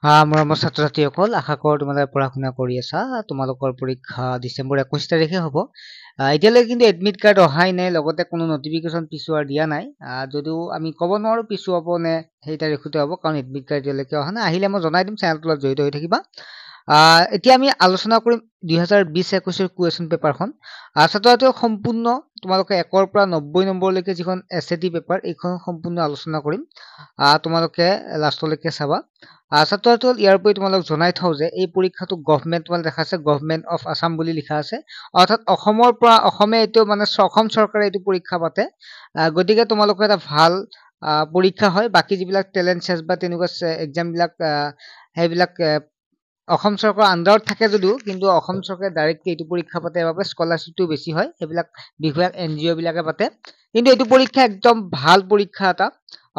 মৰমৰ ছাত্ৰ ছাত্ৰীসকল আশা কৰোঁ তোমালোকে পঢ়া শুনা কৰি আছা তোমালোকৰ পৰীক্ষা ডিচেম্বৰ 21 তাৰিখে হ'ব এতিয়ালৈকে কিন্তু এডমিট কাৰ্ড অহাই নাই লগতে কোনো নটিফিকেশ্যন পিছুৱাৰ দিয়া নাই যদিও আমি ক'ব নোৱাৰো পিছুৱাব নে সেই তাৰিখতে হ'ব কাৰণ এডমিট কাৰ্ড এতিয়ালৈকে অহা নাই আহিলে মই জনাই দিম চেনেলটোত জড়িত হৈ থাকিবা এতিয়া আমি আলোচনা কৰিম 2020-21 কুৱেশ্যন পেপাৰখন ছাত্ৰ ছাত্ৰীক সম্পূৰ্ণ তোমালোকে 1ৰ পৰা 90 নম্বৰলৈকে যিখন এছএটি পেপাৰ এইখন সম্পূৰ্ণ আলোচনা কৰিম তোমালোকে লাষ্টলৈকে চাবা ছাত্ৰ ছাত্ৰীসকল ইয়াৰ উপৰি তোমালোক জনাই থওঁ যে এই পৰীক্ষাটো গভৰ্ণমেণ্ট তোমালোকে দেখা আছে গভৰ্ণমেণ্ট অফ আছাম বুলি লিখা আছে অৰ্থাৎ অসমৰ পৰা অসমে এইটো মানে অসম চৰকাৰে এইটো পৰীক্ষা পাতে গতিকে তোমালোকৰ এটা ভাল পৰীক্ষা হয় বাকী যিবিলাক টেলেণ্ট চেষ্ট বা তেনেকুৱা এক্সাম বিলাক সেইবিলাক অসম চৰকাৰৰ আণ্ডাৰত থাকে যদিও কিন্তু অসম চৰকাৰে ডাইৰেক্টলি এইটো পৰীক্ষা পাতে বাবে স্কলাৰশ্বিপটো বেছি হয় সেইবিলাক বিষয়ক NGO বিলাকে পাতে কিন্তু এইটো পৰীক্ষা একদম ভাল পৰীক্ষা এটা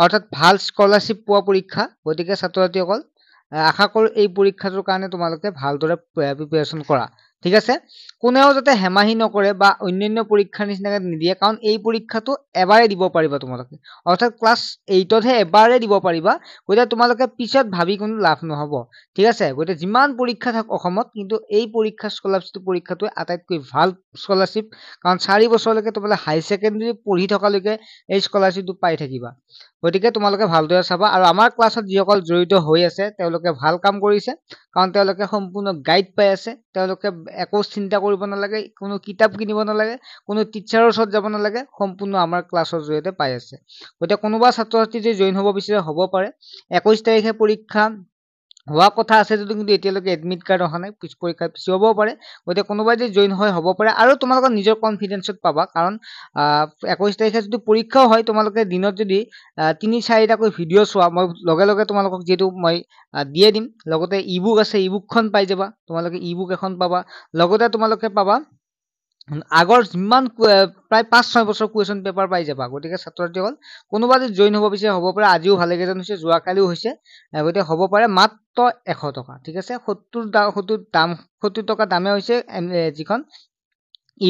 অৰ্থাৎ ভাল স্কলাৰশ্বিপ পোৱা পৰীক্ষা গতিকে ছাত্ৰ ছাত্ৰীসকল আশা কৰোঁ এই পৰীক্ষাটোৰ কাৰণে তোমালোকে ভালদৰে প্ৰিপাৰেচন কৰা ঠিক আছে কোনেও যাতে হেমাহি নকৰে বা অন্যান্য পৰীক্ষাৰ নিচিনাকৈ নিদিয়ে কাৰণ এই পৰীক্ষাটো এবাৰে দিব পাৰিবা তোমালোকে অৰ্থাৎ ক্লাছ 8তহে এবাৰে দিব পাৰিবা গতিকে তোমালোকে পিছত ভাবি কোনো লাভ নহ'ব ঠিক আছে গতিকে যিমান পৰীক্ষা থাক অসমত কিন্তু এই পৰীক্ষা স্কলাৰশ্বিপ পৰীক্ষাটো আটাইতকৈ ভাল স্কলাৰশ্বিপ কাৰণ 4 বছৰলৈকে তোমালোকে হাই ছেকেণ্ডাৰী পঢ়ি থকালৈকে এই স্কলাৰশ্বিপটো পাই থাকিবা গতিকে তোমালোকে ভালদৰে চাবা আৰু আমাৰ ক্লাছত যিসকল জড়িত হৈ আছে তেওঁলোকে ভাল কাম কৰিছে কাৰণ তেওঁলোকে সম্পূৰ্ণ গাইড পাই আছে তেওঁলোকে একো চিন্তা কৰিব নালাগে কোনো কিতাপ কিনিব নালাগে কোনো টিচাৰৰ ওচৰত যাব নালাগে সম্পূৰ্ণ আমাৰ ক্লাছৰ জৰিয়তে পাই আছে গতিকে কোনোবা ছাত্ৰ ছাত্ৰী যদি জইন হ'ব বিচাৰে হ'ব পাৰে 21 তাৰিখে পৰীক্ষা হোৱা কথা আছে যদিও কিন্তু এতিয়ালৈকে এডমিট কাৰ্ড অহা নাই পৰীক্ষা পিছুৱাবও পাৰে গতিকে কোনোবাই যদি জইন হয় হ'ব পাৰে আৰু তোমালোকৰ নিজৰ কনফিডেন্সত পাবা কাৰণ 21 তাৰিখে যদি পৰীক্ষাও হয় তোমালোকে দিনত যদি 3-4টাকৈ ভিডিঅ' চোৱা মই লগে লগে তোমালোকক যিহেতু মই দিয়ে দিম লগতে ইবুক আছে ইবুকখন পাই যাবা তোমালোকে ইবুক এখন পাবা লগতে তোমালোকে পাবা আগৰ যিমান প্ৰায় 5-6 বছৰ কুৱেশ্যন পেপাৰ পাই যাবা গতিকে ছাত্ৰ ছাত্ৰীসকল কোনোবা যদি জইন হ'ব বিচাৰে হ'ব পাৰে আজিও ভালেকেইজন হৈছে যোৱাকালিও হৈছে গতিকে হ'ব পাৰে মাত্ৰ 100 টকা ঠিক আছে 70 টকা দামে হৈছে যিখন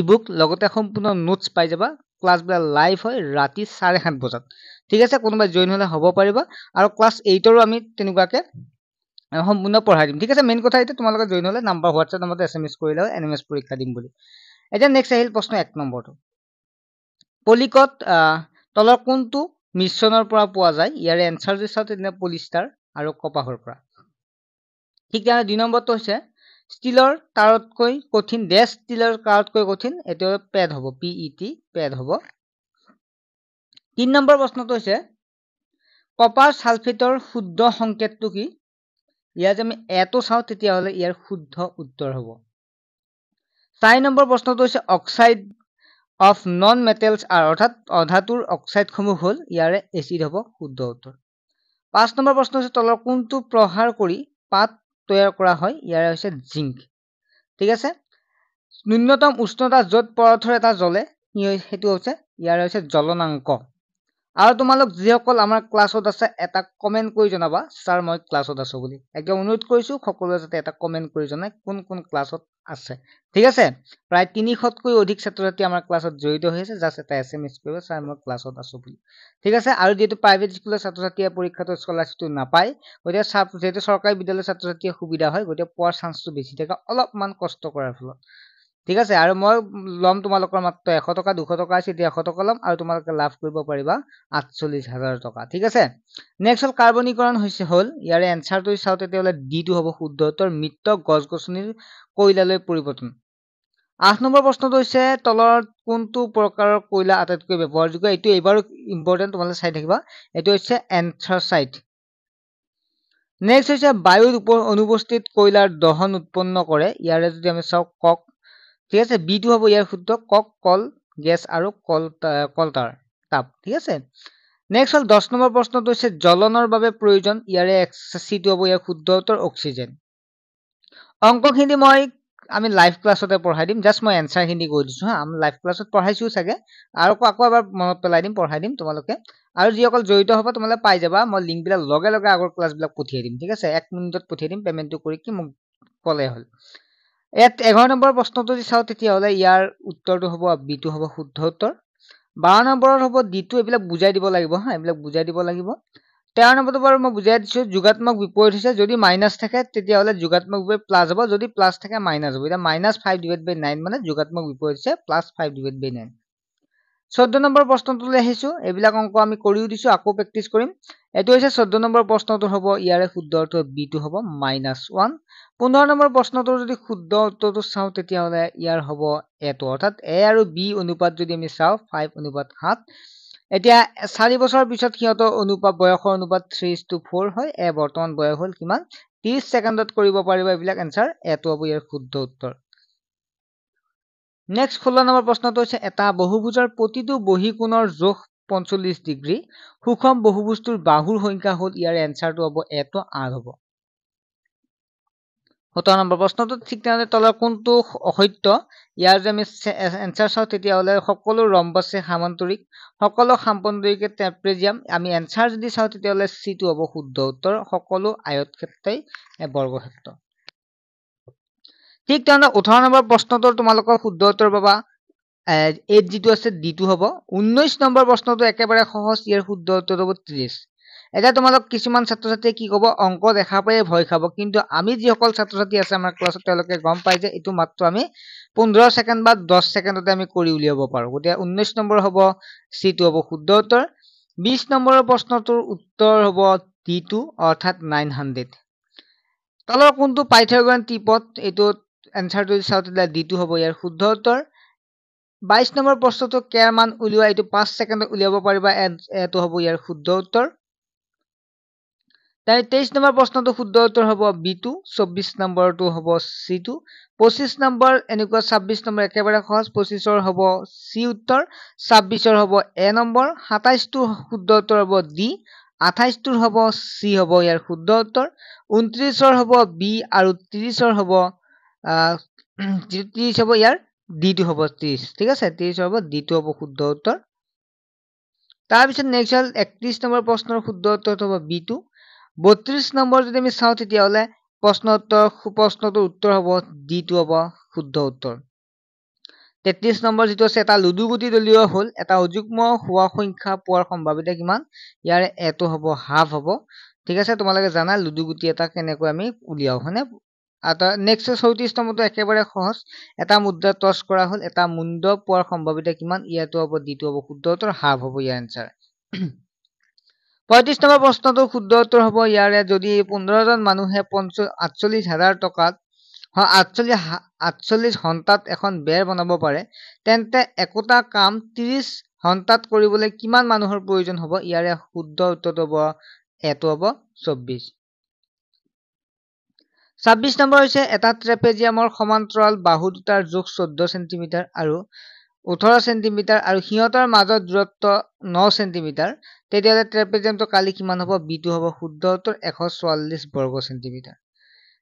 ইবুক লগতে সম্পূৰ্ণ নোটছ পাই যাবা ক্লাছবিলাক লাইভ হয় ৰাতি 7:30 বজাত ঠিক আছে কোনোবাই জইন হ'লে হ'ব পাৰিবা আৰু ক্লাছ 8ৰো আমি তেনেকুৱাকে সম্পূৰ্ণ পঢ়াই দিম ঠিক আছে মেইন কথা এতিয়া তোমালোকে জইন হ'লে নাম্বাৰ হোৱাটছএপ নম্বৰতে SMS কৰিলে NMS পৰীক্ষা দিম বুলি এতিয়া নেক্সট আহিল প্ৰশ্ন 1 নম্বৰটো পলিকট তলৰ কোনটো মিশ্ৰণৰ পৰা পোৱা যায় ইয়াৰে এনসাৰ যদি চাওঁ তেনে পলিষ্টাৰ আৰু কপাহৰ পৰা ঠিক তেনে 2 নম্বৰটো হৈছে ষ্টিলৰ তাৰতকৈ কঠিন ষ্টিলৰ তাৰতকৈ কঠিন এটো পেড হ'ব PET পেড হ'ব 3 নম্বৰ প্ৰশ্নটো হৈছে কপাৰ সালফেটৰ শুদ্ধ সংকেতটো কি ইয়াত আমি এটো চাওঁ তেতিয়া হলে ইয়াৰ শুদ্ধ উত্তৰ হ'ব 4 নম্বৰ প্ৰশ্নটো হৈছে oxide of non metals R অৰ্থাৎ অধাতুৰ অক্সাইড সমূহ হল ইয়াৰে এচিড হ'ব শুদ্ধ উত্তৰ 5 নম্বৰ প্ৰশ্ন হৈছে তলৰ কোনটো প্ৰহাৰ কৰি পাত তৈয়াৰ কৰা হয় ইয়াৰে হৈছে জিংক ঠিক আছে ন্যূনতম উষ্ণতা যত পদাৰ্থৰ এটা জ্বলে হেতু হৈছে ইয়াৰে হৈছে জ্বলনাংক আৰু তোমালোক যিসকল আমাৰ ক্লাছত আছে এটা কমেন্ট কৰি জনাবা স্যাৰ মই ক্লাছত আছো বুলি একদম অনুৰোধ কৰিছো সকলোৱে যাতে এটা কমেন্ট কৰি জনায় কোন কোন ক্লাছত আছে ঠিক আছে প্ৰায় 300তকৈ অধিক ছাত্ৰ ছাত্ৰী আমাৰ ক্লাছত জড়িত হৈ আছে জাস্ট এটা SMS কৰিব স্যাৰ মই ক্লাছত আছো বুলি ঠিক আছে আৰু যেটো প্ৰাইভেট স্কুলৰ ছাত্ৰ ছাত্ৰীয়ে পৰীক্ষাটো স্কলাৰশ্বিপটো নাপায় গতিকে যেটো চৰকাৰী বিদ্যালয়ৰ ছাত্ৰ ছাত্ৰীয়ে সুবিধা হয় গতিকে পোৱাৰ চান্সটো বেছি থাকে অলপমান কষ্ট কৰাৰ ফলত ঠিক আছে আৰু মই লম তোমালোকৰ মাত্ৰ 100 টকা 200 টকা আছে এতিয়া 100 টকা লম আৰু তোমালোকে লাভ কৰিব পাৰিবা 48000 টকা ঠিক আছে নেক্সট হল কাৰ্বনীকৰণ হৈছে হল ইয়াৰে এনসাৰটো চাও তেতিয়াহলে ডি টো হ'ব শুদ্ধ উত্তৰ মৃত গছগছনিৰ কয়লালৈ পৰিৱৰ্তন 8 নম্বৰ প্ৰশ্নটো হৈছে তলৰ কোনটো প্ৰকাৰৰ কয়লা আটাইতকৈ ব্যৱহাৰযোগ্য এটো এবাৰো ইম্পৰ্টেন্ট তোমালোকে চাই থাকিবা এটো হৈছে এন্থ্ৰাসাইট নেক্সট হৈছে বায়ুৰ অনুপস্থিত কয়লাৰ দহন উৎপন্ন কৰে ইয়াৰে যদি আমি চাও কক ঠিক আছে বি টো হ'ব ইয়াৰ শুদ্ধ কক কল গ্যাস আৰু কলটাৰ তাপ ঠিক আছে নেক্সট হল 10 নম্বৰ প্ৰশ্নটো হৈছে জ্বলনৰ বাবে প্ৰয়োজন ইয়াৰে সি টো হ'ব ইয়াৰ শুদ্ধ উত্তৰ অক্সিজেন অংকখিনি মই আমি লাইভ ক্লাছতে পঢ়াই দিম জাস্ট মই এনসাৰ খিনি কৈ দিছো হা আমি লাইভ ক্লাছত পঢ়াইছো চাগে আৰু আকৌ এবাৰ মনত পেলাই দিম পঢ়াই দিম তোমালোকে আৰু যিসকল জড়িত হ'ব তোমালোকে পাই যাবা মই লিংক বিলাক লগে লগে আগৰ ক্লাছ বিলাক পঠিয়াই দিম ঠিক আছে 1 মিনিটত পঠিয়াই দিম পেমেন্টটো কৰি কি মোক কলে হল 11 নম্বৰ প্ৰশ্নটো যদি চাও তেতিয়া হলে ইয়াৰ উত্তৰটো হ'ব বি টো হ'ব শুদ্ধ উত্তৰ 12 নম্বৰত হ'ব ডি টো এইবিলাক বুজাই দিব লাগিব হা এইবিলাক বুজাই দিব লাগিব 13 নম্বৰটো বাৰু মই বুজাই দিছো যোগাত্মক বিপৰীত হৈছে যদি মাইনাস থাকে তেতিয়া হলে যোগাত্মক বিপৰীত প্লাস হ'ব যদি প্লাস থাকে মাইনাস হ'ব এটা -5/9 মানে যোগাত্মক বিপৰীত হৈছে +5/9 14 নম্বৰ প্ৰশ্নটোলৈ আহিছো এইবিলাক অংক আমি কৰিও দিছো আকৌ প্ৰেক্টিস কৰিম এটো হৈছে 14 নম্বৰ প্ৰশ্নটো হ'ব ইয়াৰে শুদ্ধ উত্তৰ b টো হ'ব -1 15 নম্বৰ প্ৰশ্নটোৰ যদি শুদ্ধ উত্তৰটো চাও তেতিয়া হলে ইয়াৰ হ'ব a টো অৰ্থাৎ a আৰু b অনুপাত যদি আমি চাও 5:7 এতিয়া 4 বছৰৰ পিছত কিহতৰ অনুপাত বয়সৰ অনুপাত 3:4 হয় এ বৰ্তমান বয়স হ'ল কিমান 30 সেকেন্ডত কৰিব পাৰিব এইবিলাক আনসাৰ এটো হ'ব ইয়াৰ শুদ্ধ উত্তৰ নেক্সট 16 নম্বৰ প্ৰশ্নটো হৈছে এটা বহুভুজৰ প্ৰতিটো বহিকোণৰ জোখ 45 ডিগ্ৰী সুষম বহুভুজটোৰ বাহুৰ সংখ্যা হ'ল ইয়াৰ আনসাৰটো হ'ব এটো r হ'ব 17 নম্বৰ প্ৰশ্নটো ঠিক তেনেদৰে তলৰ কোনটো অসত্য ইয়াৰ যে আমি আনসাৰ চাও তেতিয়া হলে সকলো ৰম্বাসে সামান্তৰিক সকলো সাম্পন্তৰিকে ট্ৰেপেজিয়াম আমি আনসাৰ যদি চাও তেতিয়া হলে সি টো হ'ব শুদ্ধ উত্তৰ সকলো আয়তক্ষেত্ৰই বৰ্গক্ষেত্ৰ ঠিক তেনেদৰে 18 নম্বৰ প্ৰশ্নটোৰ তোমালোকৰ শুদ্ধ উত্তৰ পাবা এই যিটো আছে ডি টো হ'ব 19 নম্বৰ প্ৰশ্নটো একেবাৰে সহজ ইয়াৰ শুদ্ধ উত্তৰ হ'ব 30 এটা তোমালোক কিছুমান ছাত্ৰ ছাত্ৰীয়ে কি ক'ব অংক দেখা পাই ভয় খাব কিন্তু আমি যিসকল ছাত্ৰ ছাত্ৰী আছে আমাৰ ক্লাছত তেওঁলোকে গম পাই যে এটো মাত্ৰ আমি 15 সেকেন্ড বা 10 সেকেন্ডতে আমি কৰি উলিয়াব পাৰো গতে 19 নম্বৰ হ'ব সি টো হ'ব শুদ্ধ উত্তৰ 20 নম্বৰৰ প্ৰশ্নটোৰ উত্তৰ হ'ব ডি টো অৰ্থাৎ 900 তলৰ কোনটো পাইথাগোৰান ত্ৰিপদ এটো আনসাৰটো চাও তেতিয়া ডি টো হ'ব ইয়াৰ শুদ্ধ উত্তৰ 22 নম্বৰ প্ৰশ্নটো কেৰ মান উলিওৱা এটো 5 সেকেন্ডত উলিয়াব পাৰিবা এটো হ'ব ইয়াৰ শুদ্ধ উত্তৰ 23 নম্বৰ প্ৰশ্নটো শুদ্ধ উত্তৰ হ'ব বি টো 24 নম্বৰটো হ'ব সি টো 25 নম্বৰ এনেকুৱা 26 নম্বৰ একেবাৰে সহজ 25 ৰ হ'ব সি উত্তৰ 26 ৰ হ'ব এ নম্বৰ 27 টো শুদ্ধ উত্তৰ হ'ব ডি 28 টোৰ হ'ব সি হ'ব ইয়াৰ শুদ্ধ উত্তৰ 29 ৰ হ'ব বি আৰু 30 ৰ হ'ব 30 হ'ব ইয়াৰ ডি টো হ'ব 30 ঠিক আছে 30 হ'ব ডি টো হ'ব শুদ্ধ উত্তৰ তাৰ পিছত নেক্সট হল 31 নম্বৰ প্ৰশ্নৰ শুদ্ধ উত্তৰটো হ'ব বি টো 32 নম্বৰ যদি আমি চাও তেতিয়া হলে প্ৰশ্নটোৰ উত্তৰ হ'ব ডি টো হ'ব শুদ্ধ উত্তৰ 33 নম্বৰ যেটো আছে এটা লুডু গুটি দলিওৱা হল এটা অযুগ্ম হোৱা সংখ্যা পোৱাৰ সম্ভাৱিতা কিমান ইয়াৰে এটো হ'ব হাফ হ'ব ঠিক আছে তোমালোকে জানা লুডু গুটি এটা কেনেকৈ আমি উলিয়াও হনে আটা নেক্সট 34 নম্বৰটো একেবাৰে সহজ এটা মুদ্ৰা টস কৰা হল এটা মুণ্ড পোৱাৰ সম্ভাৱিতা কিমান ইয়াটো হ'ব ডি টো হ'ব শুদ্ধ উত্তৰ হাফ হ'ব ইয়াৰ আনসাৰ 35 নম্বৰ প্ৰশ্নটো শুদ্ধ উত্তৰ হ'ব ইয়াৰে যদি 15 জন মানুহে 48,000 টকাত 48 ঘণ্টাত এখন বেৰ বনাব পাৰে তেন্তে একোটা কাম 30 ঘণ্টাত কৰিবলৈ কিমান মানুহৰ প্ৰয়োজন হ'ব ইয়াৰে শুদ্ধ উত্তৰটো হ'ব এটো হ'ব 24 26 নম্বৰ হৈছে এটা ট্ৰেপেজিয়ামৰ সমান্তৰাল বাহু দুটাৰ জোখ 14 সেন্টিমিটাৰ আৰু 18 সেন্টিমিটাৰ আৰু সিহঁতৰ মাজত দূৰত্ব 9 সেন্টিমিটাৰ তেতিয়াহলে ট্ৰেপেজিয়ামটো কালি কিমান হ'ব বি টো হ'ব শুদ্ধ উত্তৰ 144 বৰ্গ সেন্টিমিটাৰ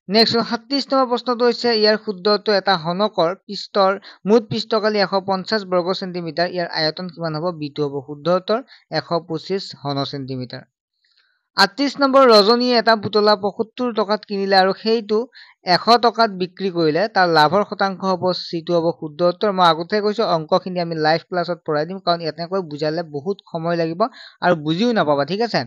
নেক্সট 37 নম্বৰ প্ৰশ্নটো হৈছে ইয়াৰ শুদ্ধ উত্তৰ এটা হনকৰ পৃষ্ঠৰ মুঠ পৃষ্ঠকালি 150 বৰ্গ সেন্টিমিটাৰ ইয়াৰ আয়তন কিমান হ'ব বি টো হ'ব শুদ্ধ উত্তৰ 125 ঘন সেন্টিমিটাৰ 38 নম্বৰ ৰজনীয়ে এটা পুতলা 75 টকাত কিনিলে আৰু সেইটো 100 টকাত বিক্ৰী কৰিলে তাৰ লাভৰ শতাংশ হ'ব সি টো হ'ব শুদ্ধ উত্তৰ মই আগতে কৈছো অংকখিনি আমি লাইভ ক্লাছত পঢ়াই দিম কাৰণ এনেকৈ বুজালে বহুত সময় লাগিব আৰু বুজিও নাপাবা ঠিক আছে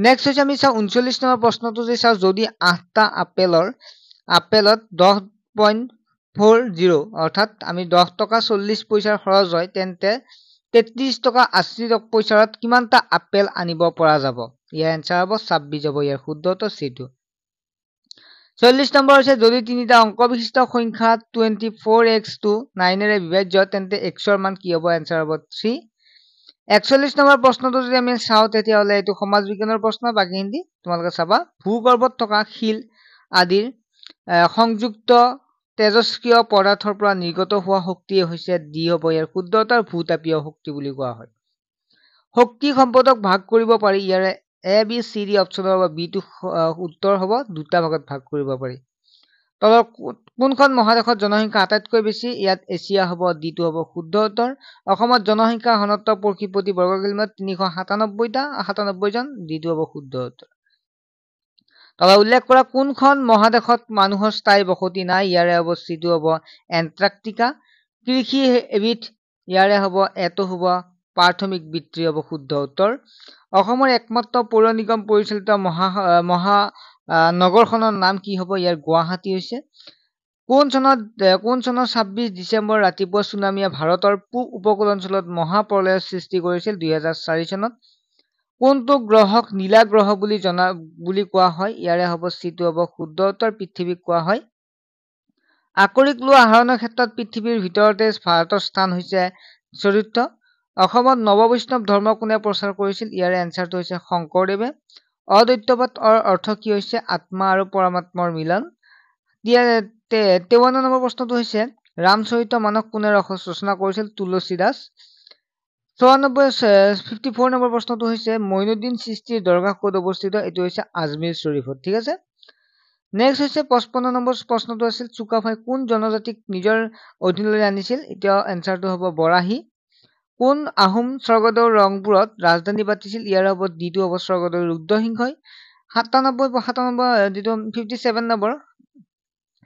নেক্সট হৈছে আমি চাও 39 নম্বৰ প্ৰশ্নটো যে চাও যদি 8টা আপেলত 10.40 অৰ্থাৎ আমি 10 টকা 40 পইচাৰ খৰচ হয় তেন্তে 33 টকা 80 পইচাত কিমানটা আপেল আনিব পৰা যাব ইয়াৰ আনসাৰ হ'ব 26 হ'ব ইয়াৰ শুদ্ধ উত্তৰ সি টো 40 নম্বৰ হৈছে যদি তিনিটা অংক বিশিষ্ট সংখ্যা 24x টো 9 ৰে বিভাজ্য তেন্তে x ৰ মান কি হ'ব আনসাৰ হ'ব 3 41 নম্বৰ প্ৰশ্নটো যদি আমি চাও তেতিয়া হলে এটো সমাজ বিজ্ঞানৰ প্ৰশ্ন বাকি হিন্দি তোমালোকে চাবা ভূগৰ্ভত থকা শিল আদিৰ সংযুক্ত তেজস্ক্ৰিয় পদাৰ্থৰ পৰা নিৰ্গত হোৱা শক্তি হৈছে ডি হ'ব ইয়াৰ শুদ্ধ উত্তৰ ভূতাপীয় শক্তি বুলি কোৱা হয় শক্তি সম্পদক ভাগ কৰিব পাৰি ইয়াৰে এ বি সি ডি অপচনৰ হ'ব বি টো উত্তৰ হ'ব দুটা ভাগত ভাগ কৰিব পাৰি তলৰ কোনখন মহাদেশত জনসংখ্যা আটাইতকৈ বেছি ইয়াত এছিয়া হ'ব ডি টো হ'ব শুদ্ধ উত্তৰ অসমত জনসংখ্যা ঘনত্ব প্ৰতি বৰ্গ কিলোমিটাৰত 397 জন ডি টো হ'ব শুদ্ধ উত্তৰ তলৰ উল্লেখ কৰা কোনখন মহাদেশত মানুহৰ স্থায়ী বসতি নাই ইয়াৰে হ'ব সি টো হ'ব এণ্টাৰ্কটিকা কৃষি এবিধ ইয়াৰে হ'ব এটো হ'ব প্ৰাথমিক বৃত্তি হ'ব শুদ্ধ উত্তৰ অসমৰ একমাত্ৰ পৌৰ নিগম পৰিচালিত মহা নগৰখনৰ নাম কি হ'ব ইয়াৰ গুৱাহাটী হৈছে কোন চনত 26 ডিচেম্বৰ ৰাতিপুৱা সুনামিয়ে ভাৰতৰ পূব উপকূল অঞ্চলত মহাপ্ৰলয়ৰ সৃষ্টি কৰিছিল 2004 চনত কোনটো গ্ৰহক নীলা গ্ৰহ বুলি কোৱা হয় ইয়াৰে হ'ব চিটো হ'ব শুদ্ধ উত্তৰ পৃথিৱীক কোৱা হয় আকৰিক লোৱা আহৰণৰ ক্ষেত্ৰত পৃথিৱীৰ ভিতৰতে ভাৰতৰ স্থান হৈছে চতুৰ্থ অসমত নৱবৈষ্ণৱ ধৰ্ম কোনে প্ৰচাৰ কৰিছিল ইয়াৰে এনসাৰটো হৈছে শংকৰদেৱে অদ্বৈতবাদৰ অৰ্থ কি হৈছে আত্মা আৰু পৰমাত্মাৰ মিলন 53 নম্বৰ প্ৰশ্নটো হৈছে ৰামচৰিত মানস কোনে ৰচনা কৰিছিল তুলসী দাস 54 নম্বৰ প্ৰশ্নটো হৈছে মঈনুদ্দিন চিস্তিৰ দৰগাহ ক'ত অৱস্থিত এইটো হৈছে আজমিৰ শৰীফত ঠিক আছে নেক্সট হৈছে 55 নম্বৰ প্ৰশ্নটো আছিল চুকাফাই কোন জনজাতিক নিজৰ অধীনলৈ আনিছিল এতিয়া এনসাৰটো হ'ব বৰাহী কোন আহোম স্বৰ্গদেউৰ ৰংপুৰত ৰাজধানী পাতিছিল ইয়াৰ হ'ব দ্বিতীয় হ'ব স্বৰ্গদেউ ৰুদ্ৰসিংহই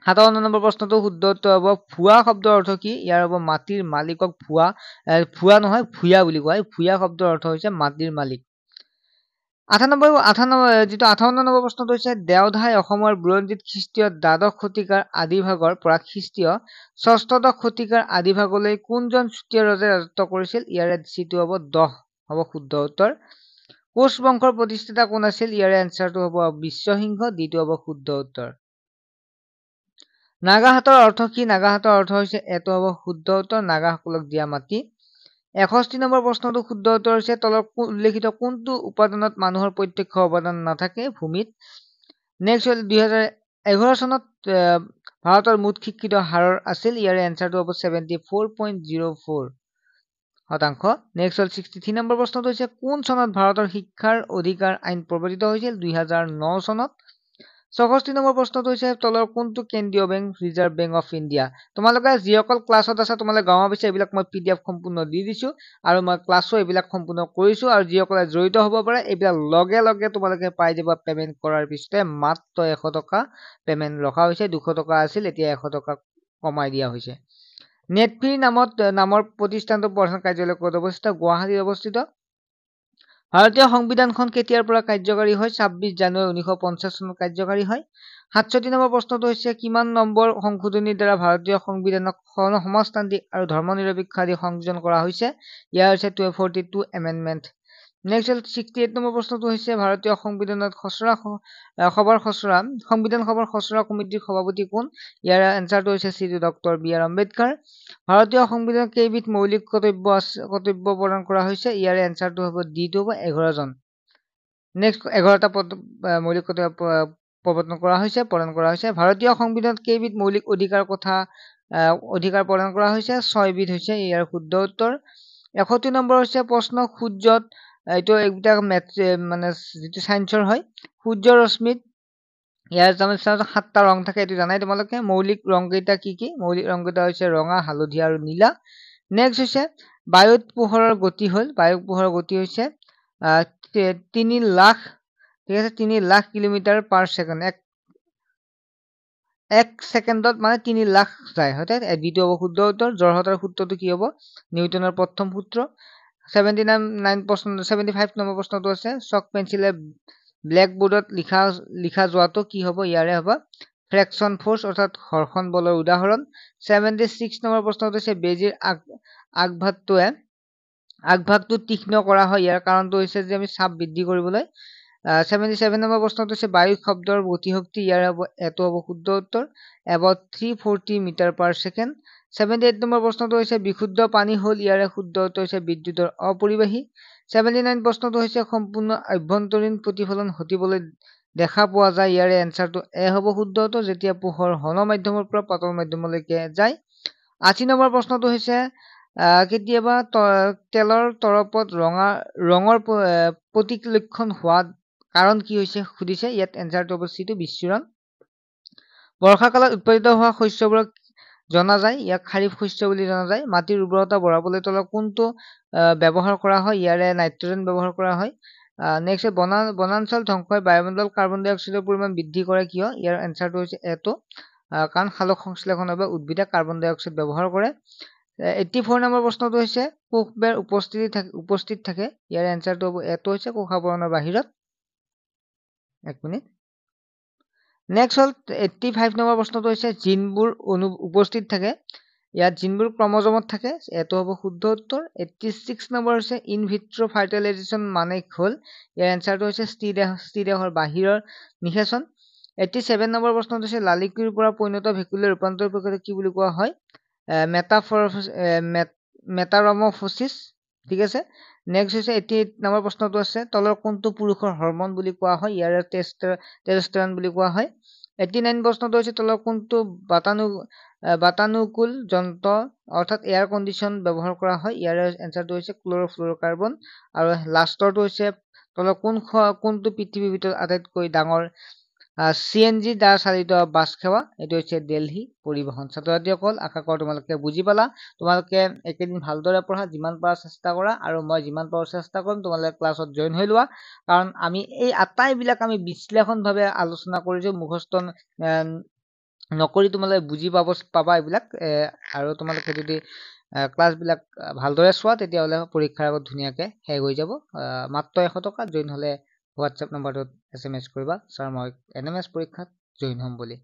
57 নম্বৰ প্ৰশ্নটো শুদ্ধ উত্তৰ হ'ব ভুৱা শব্দৰ অৰ্থ কি ইয়াৰ হ'ব মাটিৰ মালিকক ভুৱা নহয় ভূয়া বুলি কোৱা হয় ভূয়া শব্দৰ অৰ্থ হৈছে মাটিৰ মালিক 58 নম্বৰ প্ৰশ্নটো হৈছে দেওধাই অসমৰ বুৰঞ্জীত খ্ৰীষ্টীয় দ্বাদশ শতিকাৰ আদিভাগৰ পৰা খ্ৰীষ্টীয় ষষ্ঠদশ শতিকাৰ আদিভাগলৈ কোনজন চুতীয়া ৰজাই ৰাজত্ব কৰিছিল ইয়াৰে চিটো হ'ব 10 হ'ব শুদ্ধ উত্তৰ কোচ বংশৰ প্ৰতিষ্ঠাতা কোন আছিল ইয়াৰে এনসাৰটো হ'ব বিশ্বসিংহ দ্বিতীয় হ'ব শুদ্ধ উত্তৰ নাগাহাটৰ অৰ্থ কি নাগাহাটৰ অৰ্থ হৈছে এটো হ'ব শুদ্ধ উত্তৰ নাগাসকলক দিয়া মাটি 61 নম্বৰ প্ৰশ্নটো শুদ্ধ উত্তৰ হৈছে তলত উল্লেখিত কোনটো উপাদানত মানুহৰ প্ৰত্যক্ষ অৱদান নাথাকে ভূমিত নেক্সট হ'ল 2011 চনত ভাৰতৰ মুঠ শিক্ষিত হাৰৰ আছিল ইয়াৰে এনসাৰটো হ'ব 74.04 শতাংশ নেক্সট হ'ল 63 নম্বৰ প্ৰশ্নটো হৈছে কোন চনত ভাৰতৰ শিক্ষাৰ অধিকাৰ আইন প্ৰৱৰ্তিত হৈছিল 2009 চনত 64 নম্বৰ প্ৰশ্নটো হৈছে তলৰ কোনটো কেন্দ্ৰীয় bank reserve bank of India তোমালোকে যিসকল ক্লাছত আছে তোমালোকে গাঁৱৰ পিছে এইবিলাক মই পিডিএফ সম্পূৰ্ণ দি দিছো আৰু মই ক্লাছো এইবিলাক সম্পূৰ্ণ কৰিছো আৰু যিসকলে জড়িত হ'ব পাৰে এইবিলাক লগে লগে তোমালোকে পাই যাবা পেমেন্ট কৰাৰ পিছতে মাত্ৰ 100 টকা পেমেন্ট ৰখা হৈছে 200 টকা আছিল এতিয়া 100 টকা কমাই দিয়া হৈছে নেটফ্ৰী নামৰ প্ৰতিষ্ঠানটো প্ৰধান কাৰ্যালয় ক'ত অৱস্থিত গুৱাহাটীত অৱস্থিত ভাৰতীয় সংবিধানখন কেতিয়াৰ পৰা কাৰ্যকাৰী হয় 26 জানুৱাৰী 1950 চনত কাৰ্যকাৰী হয় 67 নম্বৰ প্ৰশ্নটো হৈছে কিমান নম্বৰ সংশোধনীৰ দ্বাৰা ভাৰতীয় সংবিধানক সমাজতান্ত্ৰিক আৰু ধৰ্মনিৰপেক্ষ আদি সংযোজন কৰা হৈছে ইয়াৰ হৈছে 242 এমেণ্ডমেণ্ট নেক্সট হ'ল 68 নম্বৰ প্ৰশ্নটো হৈছে ভাৰতীয় সংবিধানত সংবিধান সভাৰ খচৰা কমিটিৰ সভাপতি কোন ইয়াৰ এনসাৰটো হৈছে শ্ৰী ডক্টৰ বি.আৰ. আম্বেদকাৰ ভাৰতীয় সংবিধানত কেইবিধ মৌলিক কৰ্তব্য প্ৰদান কৰা হৈছে ইয়াৰ এনসাৰটো হ'ব ডিটো হ'ব 11 জন নেক্সট 11টা মৌলিক কৰ্তব্য প্ৰদান কৰা হৈছে ভাৰতীয় সংবিধানত কেইবিধ মৌলিক অধিকাৰ প্ৰদান কৰা হৈছে 6 বিধ হৈছে ইয়াৰ শুদ্ধ উত্তৰ 71 নম্বৰ হৈছে প্ৰশ্ন সূৰ্যত এইটো একটা মানে যেটো সায়েন্সৰ হয় সূৰ্য ৰশ্মিত ইয়াৰ জানো 7টা ৰং থাকে এটো জানাই তোমালোকে মৌলিক ৰং কেইটা কি মৌলিক ৰং কেইটা হৈছে ৰঙা হালধীয়া আৰু নীলা নেক্সট হৈছে বায়ুত পোহৰৰ গতি হৈছে 3 লাখ ঠিক আছে 3 লাখ কিলোমিটাৰ পাৰ সেকেন্ড এক সেকেন্ডত মানে 3 লাখ যায় হয়তো দ্বিতীয় শুদ্ধ উত্তৰ জড়হতৰ সূত্ৰটো কি হ'ব নিউটনৰ প্ৰথম সূত্ৰ 75 নম্বৰ প্ৰশ্নটো আছে চক পেন্সিলে ব্ল্যাক বোৰ্ডত লিখা যোৱাটো কি হ'ব ইয়াৰে হ'ব ফ্ৰেকশন ফোৰ্স অৰ্থাৎ ঘৰ্ষণ বলৰ উদাহৰণ 76 নম্বৰ প্ৰশ্নটো হৈছে বেজিৰ আগভাগটো তীক্ষ্ণ কৰা হয় ইয়াৰ কাৰণটো হৈছে যে আমি চাপ বৃদ্ধি কৰিবলৈ 77 নম্বৰ প্ৰশ্নটো হৈছে বায়ু শব্দৰ গতিশক্তি ইয়াৰ হ'ব এটো হ'ব শুদ্ধ উত্তৰ about 340 metre per second 78 number প্ৰশ্নটো হৈছে বিশুদ্ধ পানী হল ইয়াৰে শুদ্ধ উত্তৰ হৈছে বিদ্যুতৰ অপৰিবাহী 79 প্ৰশ্নটো হৈছে সম্পূৰ্ণ আভ্যন্তৰীণ প্ৰতিফলন ঘটিবলৈ দেখা পোৱা যায় ইয়াৰে এনসাৰটো এ হ'ব শুদ্ধ উত্তৰ যেতিয়া পোহৰ ঘন মাধ্যমৰ পৰা পাতল মাধ্যমলৈকে যায় 80 নম্বৰ প্ৰশ্নটো হৈছে কেতিয়াবা তেলৰ তৰপত ৰঙৰ প্ৰতিলক্ষণ হোৱা কাৰণ কি হৈছে খুদিছে ইয়াত এনসাৰটো হ'ব সিটো বিচ্ছুৰণ বৰ্ষাকালত উৎপাদিত হোৱা শস্যবোৰক জনা যায় ইয়াক খাৰিফ শস্য বুলি জনা যায় মাটিৰ উৰ্বৰতা বঢ়াবলৈ তলত কোনটো ব্যৱহাৰ কৰা হয় ইয়াৰে নাইট্ৰজেন ব্যৱহাৰ কৰা হয় নেক্সট বনাঞ্চল ধ্বংসই বায়ুমণ্ডল কাৰ্বন ডাই অক্সাইডৰ পৰিমাণ বৃদ্ধি কৰে কিয় ইয়াৰ এনসাৰটো হৈছে এটো কাৰণ সালোক সংশ্লেষণৰ বাবে উদ্ভিদে কাৰ্বন ডাই অক্সাইড ব্যৱহাৰ কৰে 84 নম্বৰ প্ৰশ্নটো হৈছে কোষ বেৰ উপস্থিত থাকে ইয়াৰ এনসাৰটো হ'ব এটো হৈছে কোষাবৰণৰ বাহিৰত এক মিনিট নেক্সট হল 85 নম্বৰ প্ৰশ্নটো হৈছে জিনবোৰ উপস্থিত থাকে ইয়াত জিনবোৰ ক্ৰমজমত থাকে এটো হ'ব শুদ্ধ উত্তৰ 86 নম্বৰ হৈছে ইন ভিট্ৰো ফাৰ্টিলাইজেশ্যন মানে হল ইয়াৰ এনসাৰটো হৈছে স্থিৰদেহৰ বাহিৰৰ নিষেচন 87 নম্বৰ প্ৰশ্নটো হৈছে লালিকুৰ পৰা পৰিণত ভেকুলীৰ ৰূপান্তৰ প্ৰক্ৰিয়া কি বুলি কোৱা হয় মেটাৰমফোচিছ ঠিক আছে নেক্সট হৈছে 88 নম্বৰ প্ৰশ্নটো আছে তলৰ কোনটো পুৰুষৰ হৰমন বুলি কোৱা হয় ইয়াৰ টেstosterone বুলি কোৱা হয় 89 প্ৰশ্নটো হৈছে তলৰ কোনটো বাতানুকুল যন্ত্ৰ অৰ্থাৎ এয়াৰ কণ্ডিশ্যন ব্যৱহাৰ কৰা হয় ইয়াৰ এনসাৰটো হৈছে ক্লৰ'ফ্লুৰ'কাৰ্বন আৰু লাষ্টৰটো হৈছে তলৰ কোনটো পৃথিৱীৰ ভিতৰত আটাইতকৈ ডাঙৰ CNG দ্বাৰা চালিত বাছ সেৱা এটো হৈছে দিল্লী পৰিবহন ছাত্ৰছাত্ৰীসকল আশা কৰো তোমালোকে বুজি পালা তোমালোকে একেদিন ভালদৰে পঢ়া যিমান পাৰা চেষ্টা কৰা আৰু মই যিমান পাৰো চেষ্টা কৰিম তোমালোকে ক্লাছত জয়েন হৈ লোৱা কাৰণ আমি এই আটাইবিলাক আমি বিশ্লেষণভাৱে আলোচনা কৰিছো মুখস্থ নকৰি তোমালোকে বুজি পাবা এইবিলাক আৰু তোমালোকে যদি ক্লাছ বিলাক ভালদৰে চোৱা তেতিয়াহলে পৰীক্ষাৰ আগত ধুনীয়াকে শেষ হৈ যাব মাত্ৰ 100 টকা জয়েন হলে হোৱাটছএপ নম্বৰটোত SMS কৰিবা স্যাৰ মই NMS পৰীক্ষাত জয়েন হ'ম বুলি